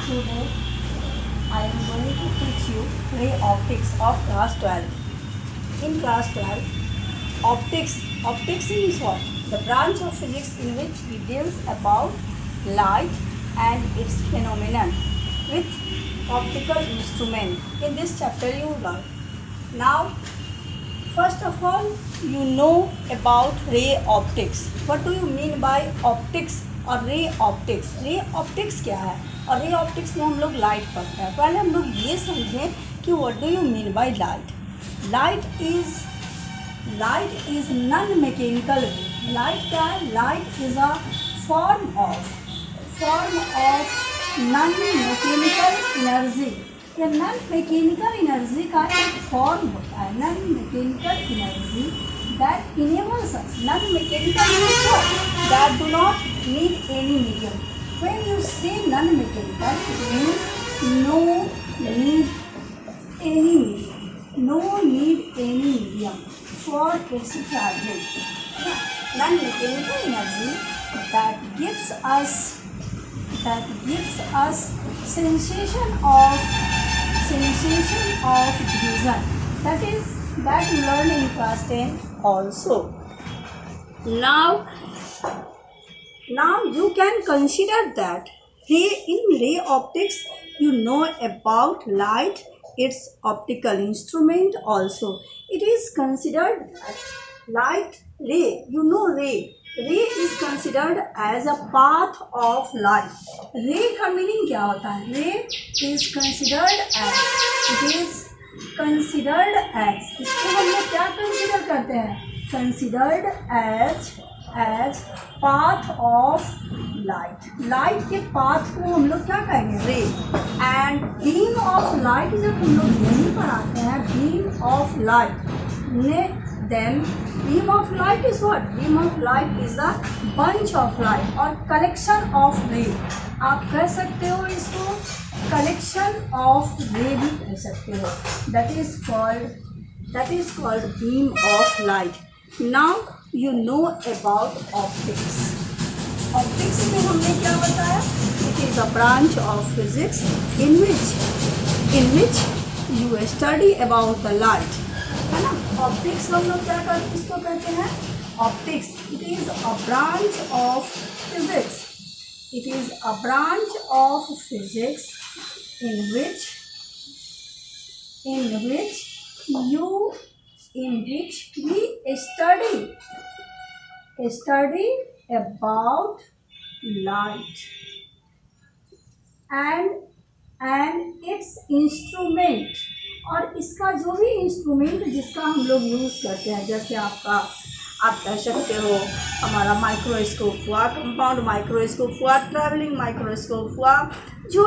Today I am going to teach you ray optics of class 12. In class 12, optics is what? The branch of physics in which we deal about light and its phenomenon with optical instrument. In this chapter you learn. Now, first of all, you know about ray optics. What do you mean by optics और ray optics? Ray optics क्या है और ray optics में हम लोग light पढ़ते हैं. पहले हम लोग ये समझें कि what do you mean by light. Light is non mechanical way. Light क्या है? Light is a form of non mechanical energy. ये नॉन मैकेनिकल एनर्जी का एक फॉर्म होता है. Non mechanical energy that enables us. Non-mechanical means what? That do not need any medium. When you say non-mechanical, it means no need any medium for its traveling. Non-mechanical energy that gives us sensation of vision. That you learn in class 10 also. Now you can consider that in ray optics you know about light, its optical instrument also. It is considered that light, ray is considered as a path of light. ray का meaning क्या होता है? ray is considered as इसको हम लोग क्या consider करते हैं? Considered as path of light. Light के पाथ को हम लोग क्या कहेंगे? रे. एंड बीम ऑफ लाइट जब हम लोग यही पढ़ाते हैं, beam of light, then beam of light is what? Beam of light is a bunch of light or collection of ray. आप कह सकते हो इसको collection of ray भी कह सकते हो. That is called beam of light. Now you know about optics. Optics में हमने क्या बताया? It is a branch of physics in which you study about the light. है ना? ऑप्टिक्स हम लोग क्या करते हैं? इसको कहते हैं optics. It is a branch of physics. It is a branch of physics in which we study about light and its instrument. और इसका जो भी इंस्ट्रूमेंट जिसका हम लोग यूज़ करते हैं, जैसे आप कह सकते हो हमारा माइक्रोस्कोप हुआ, कंपाउंड माइक्रोस्कोप हुआ, ट्रैवलिंग माइक्रोस्कोप हुआ, जो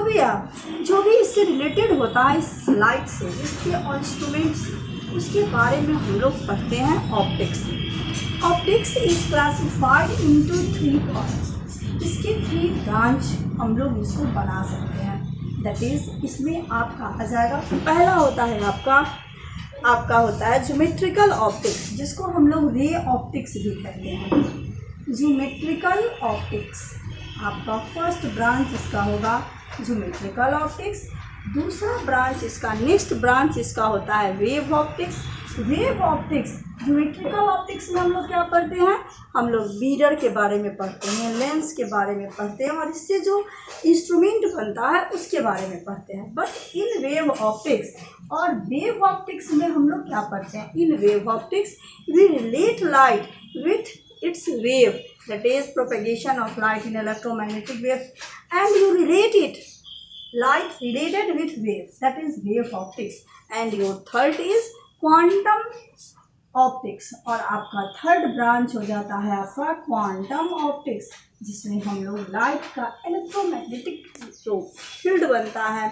भी इससे रिलेटेड होता है इस लाइट से, इसके इंस्ट्रूमेंट्स, उसके बारे में हम लोग पढ़ते हैं optics. Optics is classified into 3 parts. इसके 3 ब्रांच हम लोग इसको बना सकते हैं. दैट इज, इसमें आपका आ जाएगा, पहला होता है आपका होता है ज्योमेट्रिकल ऑप्टिक्स, जिसको हम लोग रे ऑप्टिक्स भी कहते हैं. ज्योमेट्रिकल ऑप्टिक्स आपका फर्स्ट ब्रांच इसका होगा ज्योमेट्रिकल ऑप्टिक्स. दूसरा ब्रांच इसका, नेक्स्ट ब्रांच इसका होता है wave optics. Wave optics, geometrical optics में हम लोग क्या पढ़ते हैं? हम लोग मिरर के बारे में पढ़ते हैं, लेंस के बारे में पढ़ते हैं और इससे जो इंस्ट्रूमेंट बनता है उसके बारे में पढ़ते हैं. बट इन वेव ऑप्टिक्स में हम लोग क्या पढ़ते हैं? In wave optics we relate light with its wave, that is propagation of light in electromagnetic wave, and you relate it, light related with waves, that is wave optics. And your third is quantum optics, और आपका third branch हो जाता है आपका quantum optics, जिसमें हम लोग light का इलेक्ट्रोमैग्नेटिक जो फील्ड बनता है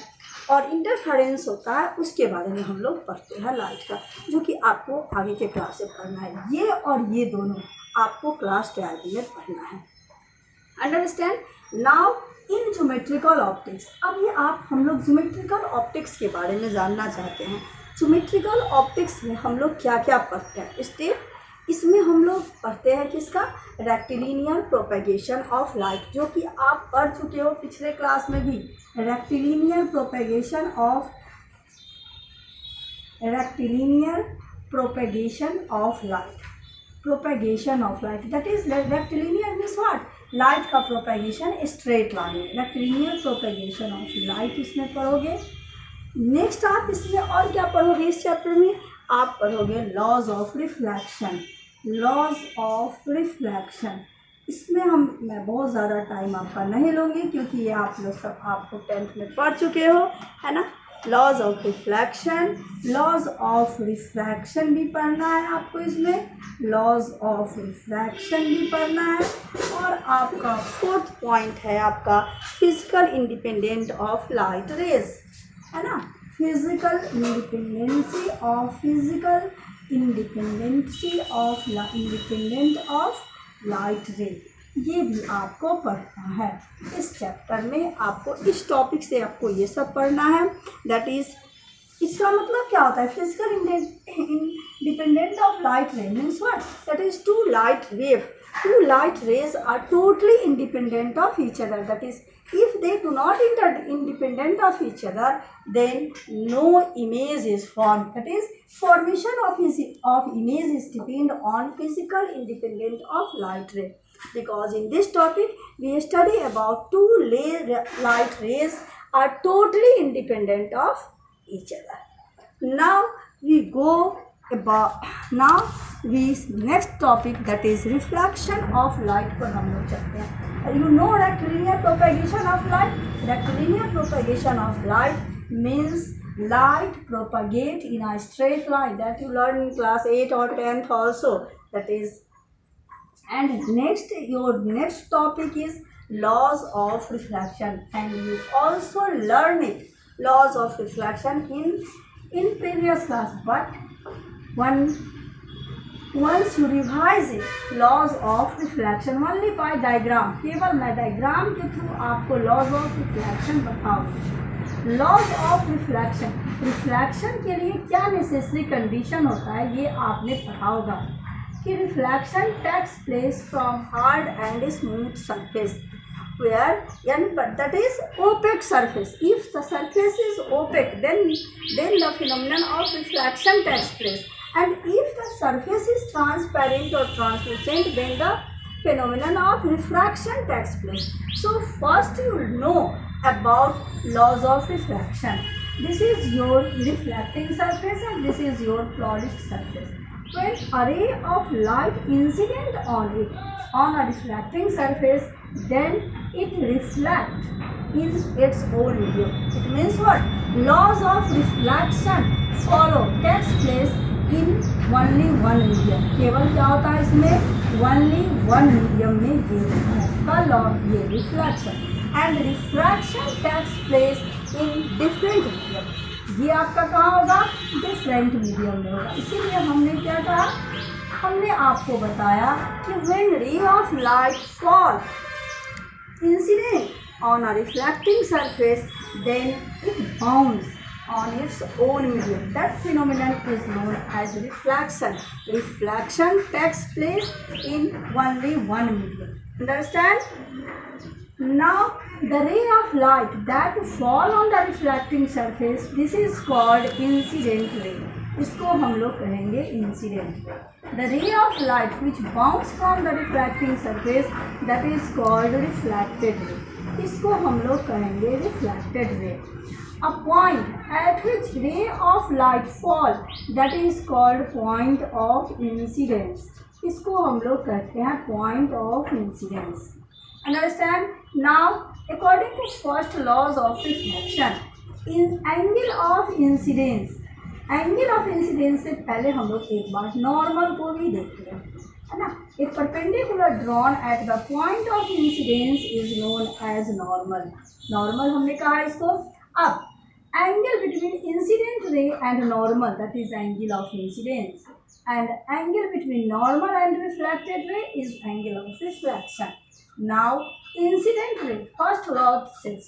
और इंटरफेरेंस होता है उसके बारे में हम लोग पढ़ते हैं लाइट का, जो कि आपको आगे के क्लास में पढ़ना है. ये और ये दोनों आपको क्लास 12 में पढ़ना है. अंडरस्टैंड? नाउ इन ज्योमेट्रिकल ऑप्टिक्स, अब ये हम लोग ज्योमेट्रिकल ऑप्टिक्स के बारे में जानना चाहते हैं. ज्योमेट्रिकल ऑप्टिक्स में हम लोग क्या क्या पढ़ते हैं? स्टेप इसमें हम लोग पढ़ते हैं किसका, रेक्टिलिनियर प्रोपेगेशन ऑफ लाइट, जो कि आप पढ़ चुके हो पिछले क्लास में भी। Rectilinear propagation of light, propagation of light, that is rectilinear means what, light का propagation straight line, rectilinear propagation of light इसमें पढ़ोगे। नेक्स्ट आप इसमें और क्या पढ़ोगे इस चैप्टर में, आप पढ़ोगे laws of reflection, laws of reflection. इसमें मैं बहुत ज़्यादा टाइम आपका नहीं लूँगी क्योंकि ये आप लोग सब आपको 10th में पढ़ चुके हो, है ना। Laws of reflection, laws of refraction भी पढ़ना है आपको इसमें, लॉज ऑफ रिफ्रैक्शन भी पढ़ना है। और आपका 4th पॉइंट है आपका physical independent of light rays, है ना, फिजिकल इंडिपेंडेंट ऑफ लाइट रे, ये भी आपको पढ़ना है इस चैप्टर में। आपको इस टॉपिक से आपको ये सब पढ़ना है, दैट इज, इसका मतलब क्या होता है, physical independent of light ray means what, that is two light rays are totally independent of each other, that is if they do not independent of each other, then no image is formed, that is formation of image is depend on physical independent of light ray, because in this topic we study about two light rays are totally independent of each other. Now we go next topic, that is reflection of light पर हम लोग चलते हैं। You know rectilinear propagation of light? Rectilinear propagation of light means light propagate in a straight line, that you learn in class 8 or 10th also, that is. And next, your next topic is laws of reflection, and you also learn it, laws of reflection in previous class, but once you revise it, laws of reflection only by diagram, केवल मैं diagram के through आपको laws of reflection बताऊंगी। laws of reflection, reflection के लिए क्या necessary condition होता है ये आपने पढ़ा होगा कि reflection takes place from hard and smooth surface where but that is opaque surface. If the surface is opaque, then the phenomenon of reflection takes place, and if the surface is transparent or translucent, then the phenomenon of refraction takes place. So first you will know about laws of refraction. This is your reflecting surface and this is your polished surface. When a ray of light incident on a reflecting surface, then it reflects in its own medium. It means what? Laws of reflection takes place in only one medium. केवल क्या होता है इसमें, only one medium में ये होता है का लॉ, ये reflection, and refraction takes place in different medium. ये आपका कहाँ होगा, डिफरेंट मीडियम में होगा। इसीलिए हमने क्या कहा, हमने आपको बताया कि when ray of light fall incident on a reflecting surface, then it bounces on its own medium. That phenomenon is known as reflection. Reflection takes place in only one medium. Understand? Now the ray of light that fall on the reflecting surface, this is called incident ray. इसको हम लोग कहेंगे incident ray. The ray of light which bounce from the refracting surface, that is called reflected ray. इसको हम लोग कहेंगे reflected ray. A point at which ray of light fall, that is called point of incidence. इसको हम लोग कहते हैं point of incidence. Understand? Now according to first laws of reflection, in angle of incidence, angle of incidence से पहले हम लोग एक बार नॉर्मल को भी देखते हैं, है ना। एक perpendicular drawn at the point of incidence is known as normal. Normal हमने कहा इसको। अब angle between incident ray and normal, that is angle of incidence, and angle between normal and reflected ray is angle of reflection. Now incident ray, first law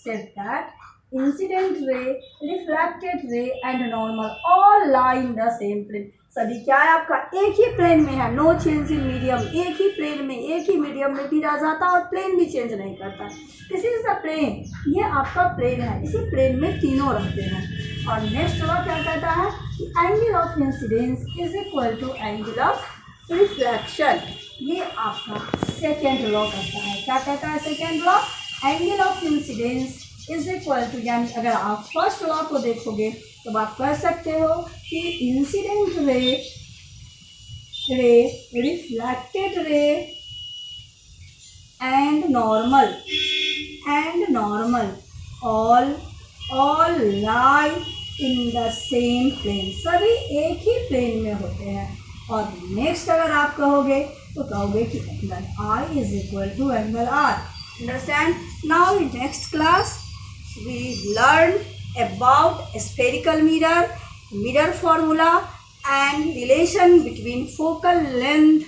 said that incident ray, reflected ray and normal all lie in the same plane. सभी क्या है आपका एक ही plane में है, no change in medium, एक ही plane में एक ही मीडियम में भी रह जाता है और प्लेन भी चेंज नहीं करता। दिस इज द प्लेन, ये आपका प्लेन है, इसी प्लेन में तीनों रहते हैं। और नेक्स्ट लॉ क्या कहता है कि angle of incidence is equal to angle of reflection. ये आपका सेकेंड लॉ कहता है। क्या कहता है second law? Angle of incidence is equal to, यानी अगर आप फर्स्ट लॉ को देखोगे तो आप कह सकते हो कि incident ray, reflected ray and normal all lie in the same plane, सभी एक ही प्लेन में होते हैं। और नेक्स्ट अगर आप कहोगे तो कहोगे कि angle I is equal to angle R. Understand? Now in next class we learn about spherical mirror, mirror formula and relation between focal length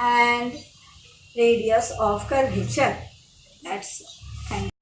and radius of curvature. That's